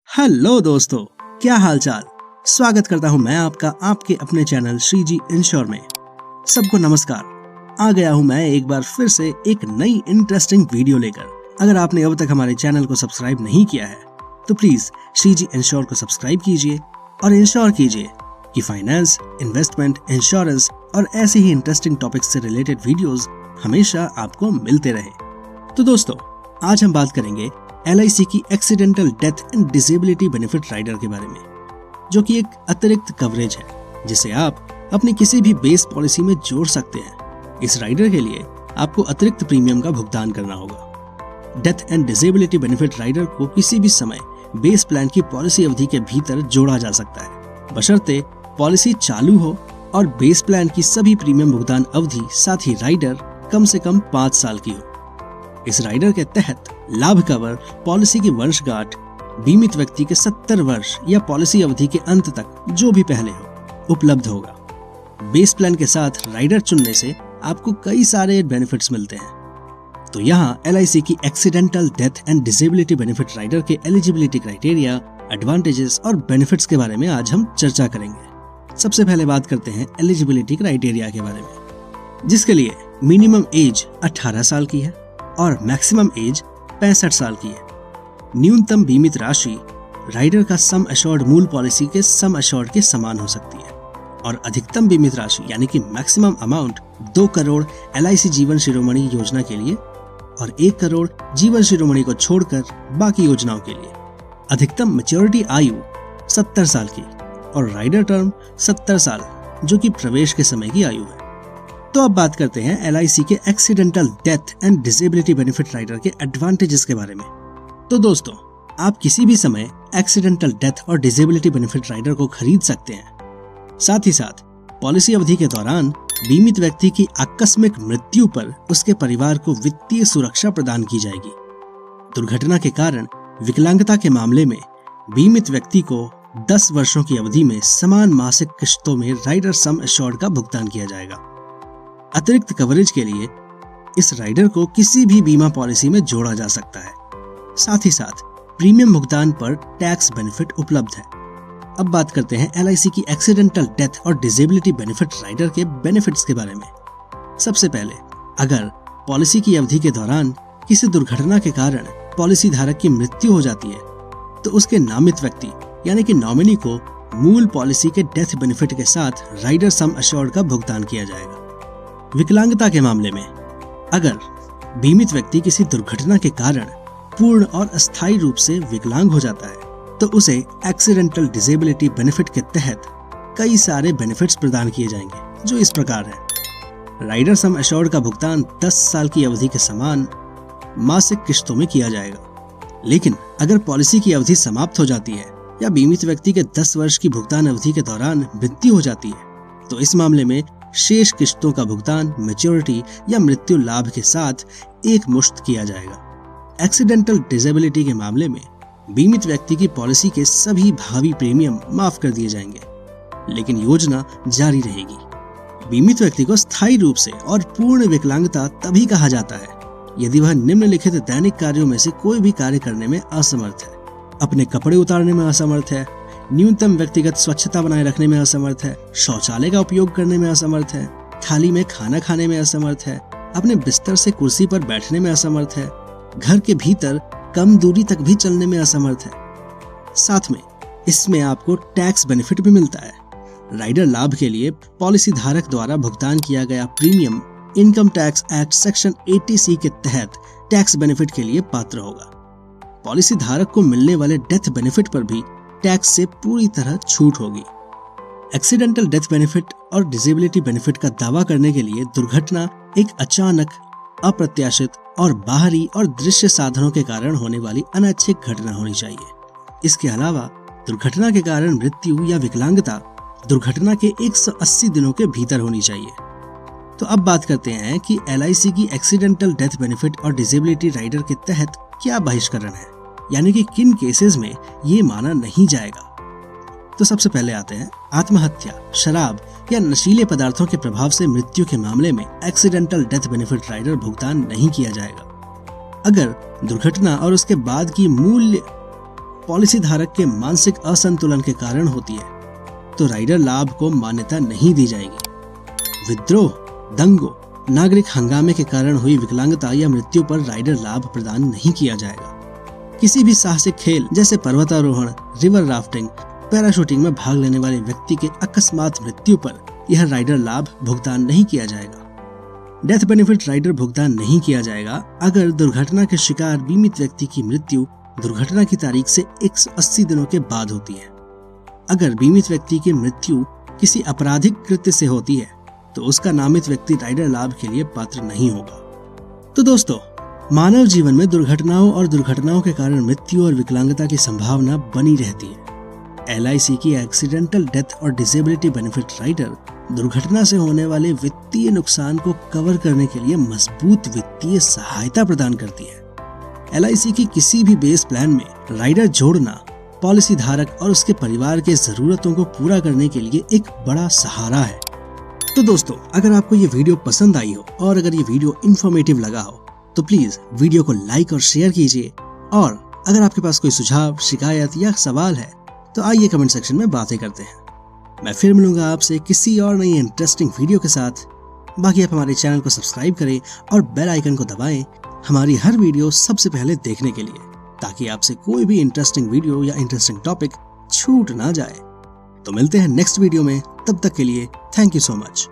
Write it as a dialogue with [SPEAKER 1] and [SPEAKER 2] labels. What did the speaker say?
[SPEAKER 1] Hello दोस्तों, क्या हालचाल। स्वागत करता हूं मैं आपका आपके अपने चैनल श्री जी इंश्योर में। सबको नमस्कार। आ गया हूं मैं एक बार फिर से एक नई इंटरेस्टिंग वीडियो लेकर। अगर आपने अब तक हमारे चैनल को सब्सक्राइब नहीं किया है तो प्लीज श्री जी इंश्योर को सब्सक्राइब कीजिए और इंश्योर कीजिए कि फाइनेंस, इन्वेस्टमेंट, इंश्योरेंस और ऐसे ही इंटरेस्टिंग टॉपिक्स से रिलेटेड वीडियोस हमेशा आपको मिलते रहे। तो दोस्तों, आज हम बात करेंगे LIC की accidental death and disability benefit rider के बारे में, जो कि एक अतिरिक्त कवरेज है जिसे आप अपनी किसी भी बेस पॉलिसी में जोड़ सकते हैं। इस राइडर के लिए आपको अतिरिक्त प्रीमियम का भुगतान करना होगा। Death and disability benefit rider को किसी भी समय बेस प्लान की पॉलिसी अवधि के भीतर जोड़ा जा सकता है, बशर्ते पॉलिसी चालू हो और बेस प्लान की सभी प्रीमियम भुगतान अवधि साथ ही राइडर कम से कम 5 साल की हो। इस राइडर के तहत लाभ कवर पॉलिसी की वर्षगांठ बीमित व्यक्ति के 70 वर्ष या पॉलिसी अवधि के अंत तक जो भी पहले हो उपलब्ध होगा। बेस प्लान के साथ राइडर चुनने से आपको कई सारे बेनिफिट्स मिलते हैं। तो यहाँ LIC की accidental death and disability benefit rider के एलिजिबिलिटी क्राइटेरिया, एडवांटेजेस और बेनिफिट्स के बारे में आज हम चर्चा करेंगे। सबसे पहले बात करते हैं एलिजिबिलिटी क्राइटेरिया के बारे में, जिसके लिए मिनिमम एज 18 साल की है और मैक्सिमम एज 65 साल की है। न्यूनतम बीमित राशि राइडर का सम एश्योर्ड मूल पॉलिसी के सम एश्योर्ड के समान हो सकती है और अधिकतम बीमित राशि यानी कि मैक्सिमम अमाउंट 2 करोड़ LIC जीवन शिरोमणि योजना के लिए और 1 करोड़ जीवन शिरोमणि को छोड़कर बाकी योजनाओं के लिए। अधिकतम मैच्योरिटी आयु 70 साल की और राइडर टर्म 70 साल, जो कि प्रवेश के समय की आयु है। तो अब बात करते हैं LIC के accidental death and disability benefit rider के एडवांटेजेस के बारे में। तो दोस्तों, आप किसी भी समय एक्सीडेंटल डेथ और डिसेबिलिटी बेनिफिट राइडर को खरीद सकते हैं। साथ ही साथ पॉलिसी अवधि के दौरान बीमित व्यक्ति की आकस्मिक मृत्यु पर उसके परिवार को वित्तीय सुरक्षा प्रदान की जाएगी। दुर्घटना के कारण विकलांगता के मामले में बीमित व्यक्ति को 10 वर्षों की अवधि में समान मासिक किश्तों में राइडर सम एश्योर्ड का भुगतान किया जाएगा। अतिरिक्त कवरेज के लिए इस राइडर को किसी भी बीमा पॉलिसी में जोड़ा जा सकता है। साथ ही साथ प्रीमियम भुगतान पर टैक्स बेनिफिट उपलब्ध है। अब बात करते हैं LIC की एक्सीडेंटल डेथ और डिसेबिलिटी बेनिफिट राइडर के बेनिफिट्स के बारे में। सबसे पहले, अगर पॉलिसी की अवधि के दौरान किसी दुर्घटना के कारण पॉलिसी धारक की मृत्यु हो जाती है तो उसके नामित व्यक्ति यानी कि नॉमिनी को मूल पॉलिसी के डेथ बेनिफिट के साथ राइडर सम एश्योर्ड का भुगतान किया जाएगा। विकलांगता के मामले में, अगर बीमित व्यक्ति किसी दुर्घटना के कारण पूर्ण और अस्थायी रूप से विकलांग हो जाता है तो उसे एक्सीडेंटल डिसेबिलिटी बेनिफिट के तहत कई सारे बेनिफिट्स प्रदान किए जाएंगे, जो इस प्रकार है। राइडर सम एश्योर्ड का भुगतान 10 साल की अवधि के समान मासिक किश्तों में किया जाएगा। लेकिन अगर पॉलिसी की अवधि समाप्त हो जाती है या बीमित व्यक्ति के 10 वर्ष की भुगतान अवधि के दौरान मृत्यु हो जाती है तो इस मामले में शेष किश्तों का भुगतान मैच्योरिटी या मृत्यु लाभ के साथ एक मुश्त किया जाएगा। एक्सीडेंटल डिसेबिलिटी के मामले में बीमित व्यक्ति की पॉलिसी के सभी भावी प्रीमियम माफ कर दिए जाएंगे, लेकिन योजना जारी रहेगी। बीमित व्यक्ति को स्थायी रूप से और पूर्ण विकलांगता तभी कहा जाता है यदि वह निम्नलिखित दैनिक कार्यों में से कोई भी कार्य करने में असमर्थ है: अपने कपड़े उतारने में असमर्थ है, न्यूनतम व्यक्तिगत स्वच्छता बनाए रखने में असमर्थ है, शौचालय का उपयोग करने में असमर्थ है, थाली में खाना खाने में असमर्थ है, अपने बिस्तर से कुर्सी पर बैठने में असमर्थ है, घर के भीतर कम दूरी तक भी चलने में असमर्थ है। साथ में इसमें आपको टैक्स बेनिफिट भी मिलता है। राइडर लाभ के लिए पॉलिसी धारक द्वारा भुगतान किया गया premium income tax act section 80C के तहत टैक्स बेनिफिट के लिए पात्र होगा। पॉलिसी धारक को मिलने वाले डेथ बेनिफिट पर भी टैक्स से पूरी तरह छूट होगी। एक्सीडेंटल डेथ बेनिफिट और डिसेबिलिटी बेनिफिट का दावा करने के लिए दुर्घटना एक अचानक, अप्रत्याशित और बाहरी और दृश्य साधनों के कारण होने वाली अनैच्छिक घटना होनी चाहिए। इसके अलावा दुर्घटना के कारण मृत्यु या विकलांगता दुर्घटना के 180 दिनों के भीतर होनी चाहिए। तो अब बात करते हैं कि LIC की एक्सीडेंटल डेथ बेनिफिट और डिसेबिलिटी राइडर के तहत क्या बहिष्करण है, यानी कि किन केसेस में ये माना नहीं जाएगा। तो सबसे पहले आते हैं आत्महत्या, शराब या नशीले पदार्थों के प्रभाव से मृत्यु के मामले में एक्सीडेंटल डेथ बेनिफिट राइडर भुगतान नहीं किया जाएगा। अगर दुर्घटना और उसके बाद की मूल्य पॉलिसी धारक के मानसिक असंतुलन के कारण होती है तो राइडर लाभ को मान्यता नहीं दी जाएगी। विद्रोह, दंगों, नागरिक हंगामे के कारण हुई विकलांगता या मृत्यु पर राइडर लाभ प्रदान नहीं किया जाएगा। किसी भी साहसिक खेल जैसे पर्वतारोहण, रिवर राफ्टिंग, पैराशूटिंग में भाग लेने वाले व्यक्ति के अकस्मात मृत्यु पर यह राइडर लाभ भुगतान नहीं किया जाएगा। डेथ बेनिफिट राइडर भुगतान नहीं किया जाएगा अगर दुर्घटना के शिकार बीमित व्यक्ति की मृत्यु दुर्घटना की तारीख से 180 दिनों के बाद होती है। अगर बीमित व्यक्ति की मृत्यु किसी आपराधिक कृत्य से होती है तो उसका नामित व्यक्ति राइडर लाभ के लिए पात्र नहीं होगा। तो दोस्तों, मानव जीवन में दुर्घटनाओं और दुर्घटनाओं के कारण मृत्यु और विकलांगता की संभावना बनी रहती है। LIC की एक्सीडेंटल डेथ और डिसेबिलिटी बेनिफिट राइडर दुर्घटना से होने वाले वित्तीय नुकसान को कवर करने के लिए मजबूत वित्तीय सहायता प्रदान करती है। LIC की किसी भी बेस प्लान में राइडर जोड़ना पॉलिसी धारक और उसके परिवार के जरूरतों को पूरा करने के लिए एक बड़ा सहारा है। तो दोस्तों, अगर आपको ये वीडियो पसंद आई हो और अगर ये वीडियो इंफॉर्मेटिव लगा हो तो प्लीज वीडियो को लाइक और शेयर कीजिए। और अगर आपके पास कोई सुझाव, शिकायत या सवाल है तो आइए कमेंट सेक्शन में बातें करते हैं। मैं फिर मिलूंगा आपसे किसी और नई इंटरेस्टिंग वीडियो के साथ। बाकी आप हमारे चैनल को सब्सक्राइब करें और बेल आइकन को दबाएं हमारी हर वीडियो सबसे पहले देखने के लिए, ताकि आपसे कोई भी इंटरेस्टिंग वीडियो या इंटरेस्टिंग टॉपिक छूट ना जाए। तो मिलते हैं नेक्स्ट वीडियो में, तब तक के लिए थैंक यू सो मच।